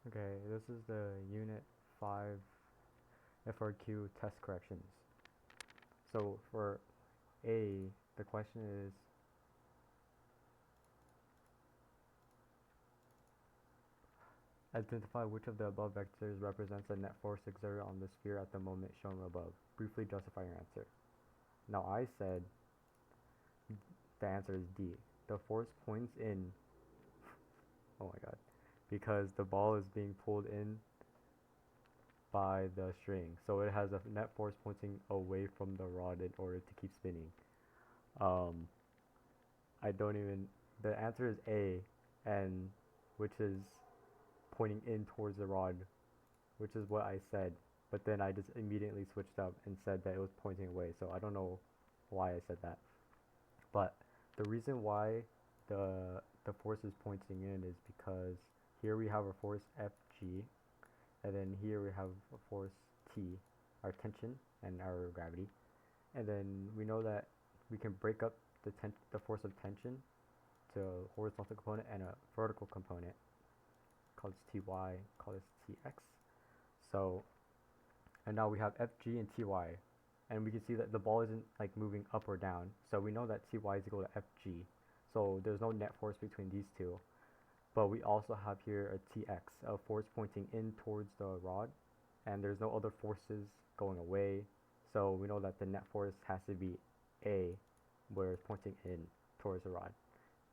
Okay, this is the Unit 5 FRQ test corrections. So for A, the question is, identify which of the above vectors represents the net force exerted on the sphere at the moment shown above. Briefly justify your answer. Now I said the answer is D. The force points in, oh my god, because the ball is being pulled in by the string. So it has a net force pointing away from the rod in order to keep spinning. Um, I don't even, the answer is A, and which is pointing in towards the rod, which is what I said. But then I just immediately switched up and said that it was pointing away. So I don't know why I said that. But the reason why the force is pointing in is because here we have a force Fg, and then here we have a force T, our tension and our gravity. And then we know that we can break up the force of tension to a horizontal component and a vertical component. Call this Ty, call this Tx. So, and now we have Fg and Ty, and we can see that the ball isn't like moving up or down. So we know that Ty is equal to Fg. So there's no net force between these two. But we also have here a Tx, a force pointing in towards the rod, and there's no other forces going away. So we know that the net force has to be A, where it's pointing in towards the rod.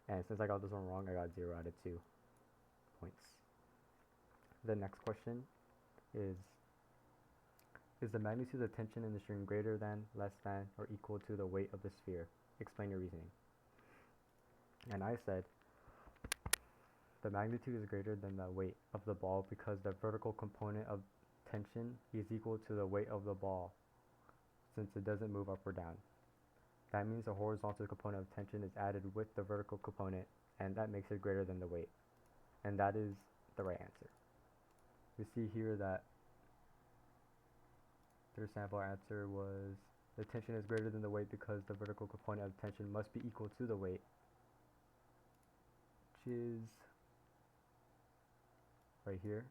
And since I got this one wrong, I got 0 out of 2 points. The next question is the magnitude of tension in the string greater than, less than, or equal to the weight of the sphere? Explain your reasoning. And I said the magnitude is greater than the weight of the ball because the vertical component of tension is equal to the weight of the ball since it doesn't move up or down. That means the horizontal component of tension is added with the vertical component, and that makes it greater than the weight. And that is the right answer. We see here that their sample answer was the tension is greater than the weight because the vertical component of tension must be equal to the weight, which is right here.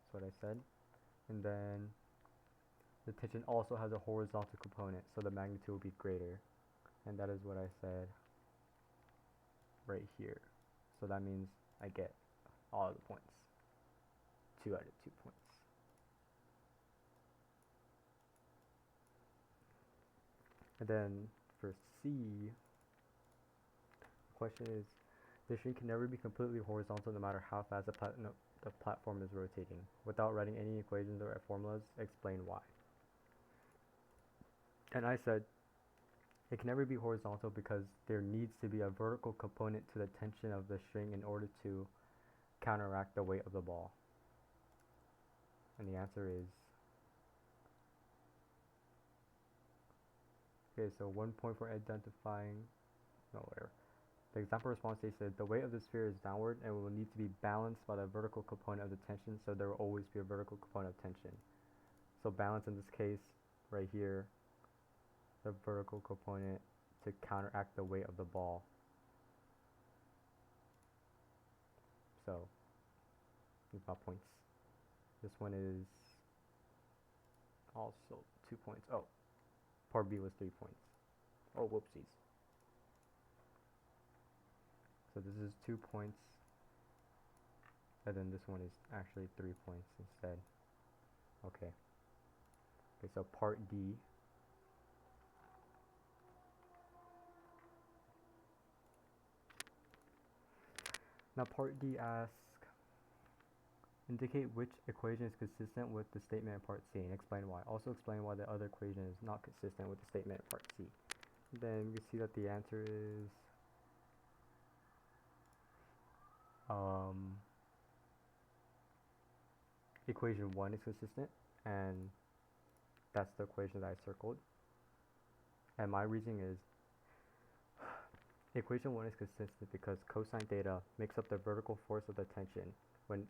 That's what I said. And then the tension also has a horizontal component, so the magnitude will be greater. And that is what I said right here. So that means I get all the points. 2 out of 2 points. And then for C, the question is, the string can never be completely horizontal no matter how fast the platform is rotating. Without writing any equations or formulas, explain why. And I said, it can never be horizontal because there needs to be a vertical component to the tension of the string in order to counteract the weight of the ball. And the answer is, okay, so 1 point for identifying, no, whatever. The example response they said the weight of the sphere is downward and will need to be balanced by the vertical component of the tension, so there will always be a vertical component of tension. So balance in this case, right here, the vertical component to counteract the weight of the ball. So, these are my points. This one is also 2 points. Oh, part B was 3 points. Oh, whoopsies. So this is 2 points, and then this one is actually 3 points instead. Okay. Okay, so part D. Now part D asks, indicate which equation is consistent with the statement in part C and explain why. Also explain why the other equation is not consistent with the statement in part C. Then we see that the answer is equation 1 is consistent, and that's the equation that I circled. And my reasoning is equation 1 is consistent because cosine theta makes up the vertical force of the tension when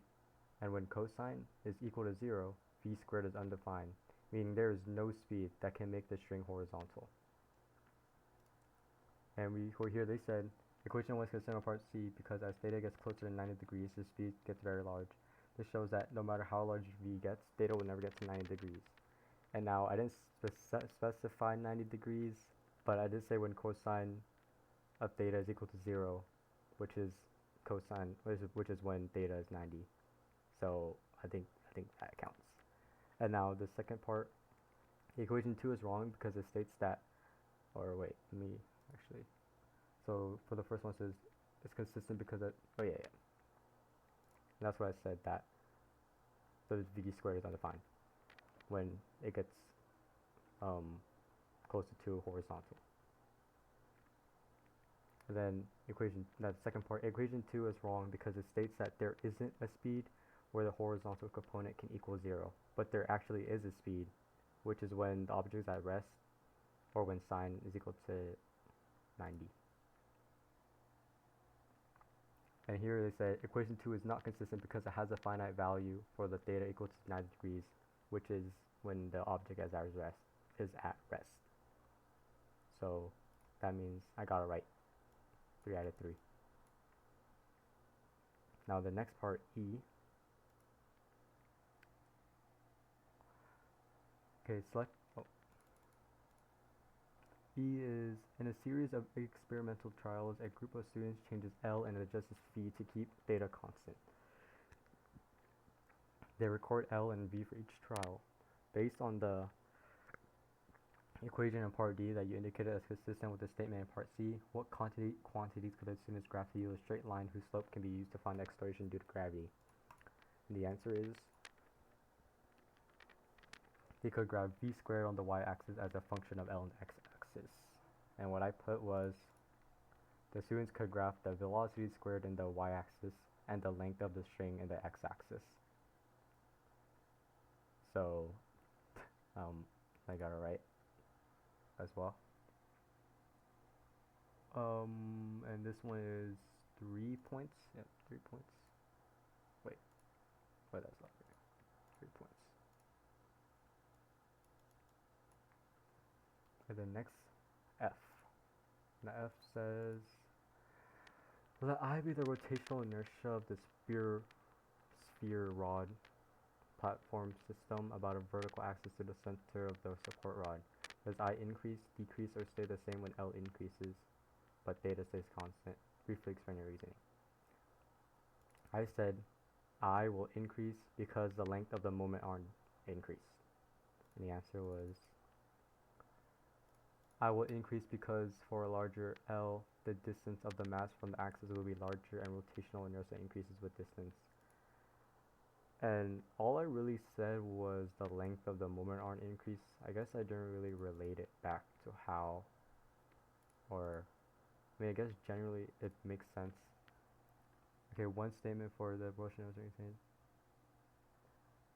cosine is equal to 0, v squared is undefined, meaning there is no speed that can make the string horizontal. And here they said Equation 1 is consistent with part C because as theta gets closer to 90 degrees, the speed gets very large. This shows that no matter how large v gets, theta will never get to 90 degrees. And now I didn't specify 90 degrees, but I did say when cosine of theta is equal to 0, which is cosine, which is when theta is 90. So I think that counts. And now the second part, equation 2 is wrong because it states that, or wait, let me actually. So for the first one, it says it's consistent because it, oh yeah. And that's why I said that the v squared is undefined when it gets close to 2 horizontal. And then that second part, equation 2 is wrong because it states that there isn't a speed where the horizontal component can equal 0, but there actually is a speed, which is when the object is at rest, or when sine is equal to 90. And here they say equation 2 is not consistent because it has a finite value for the theta equal to 90 degrees, which is when the object is at rest. So that means I got it right. 3 out of 3. Now the next part, E. Okay, select. E is, in a series of experimental trials, a group of students changes L and adjusts V to keep theta constant. They record L and V for each trial. Based on the equation in part D that you indicated as consistent with the statement in part C, what quantities could the students graph to yield a straight line whose slope can be used to find the acceleration due to gravity? And the answer is they could graph V squared on the y-axis as a function of L on the x-axis. And what I put was the students could graph the velocity squared in the y-axis and the length of the string in the x-axis. So I got it right as well. And this one is 3 points. Yep, 3 points. Wait, that's not right. 3 points. And then next, F. Now F says, let I be the rotational inertia of the sphere rod platform system about a vertical axis to the center of the support rod. Does I increase, decrease, or stay the same when L increases, but theta stays constant? Briefly explain your reasoning. I said I will increase because the length of the moment arm increased. And the answer was I will increase because for a larger L, the distance of the mass from the axis will be larger and rotational inertia increases with distance. And all I really said was the length of the moment arm increase. I guess I didn't really relate it back to how, or, I mean, I guess generally it makes sense. Okay, one statement for the motion of anything.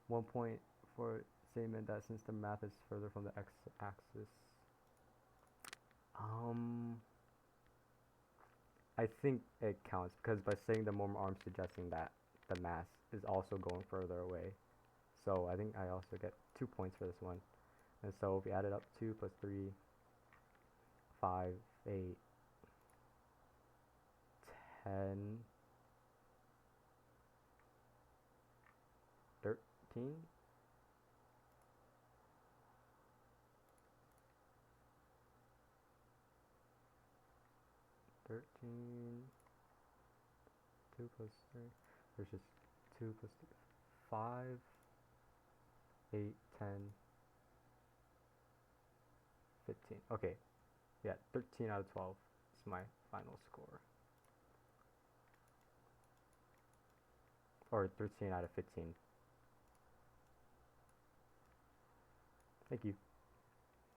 1 point for statement that since the math is further from the x-axis. I think it counts because by saying the moment arm suggesting that the mass is also going further away. So I think I also get 2 points for this one. And so if we add it up, 2 plus 3, 5, 8, 10, 13. Two plus 3. There's just 2 plus 3. 5, 8, 10, 15. Okay. Yeah, 13 out of 12 is my final score. Or 13 out of 15. Thank you.